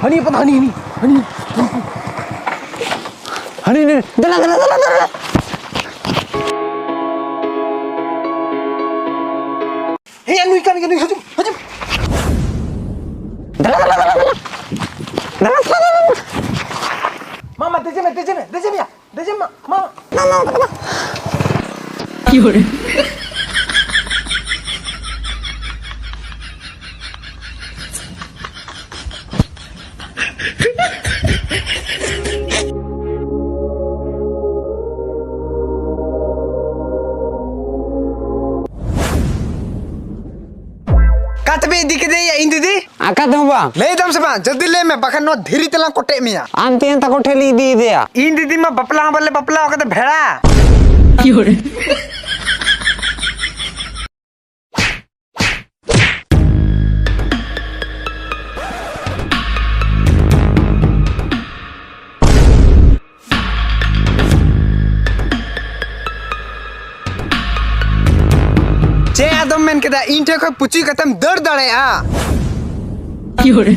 हनी अपन हनी हनी हनी हनी हनी दला दला दला दला हे नुई kan नुई हजम हजम दला दला दला दला दला मामा दे मामा Fiore. Katabe dikit ya indi di. Akat dong bang. Lei dam se bang. Jadi le me bahkan no dhiri telang kote miya. Anti yang takut heli di dia. Indi di ma bapla balle bapla kata bheda. Fiore. चे आदम men kita inte kau puci katam dar dare ya. Fiore.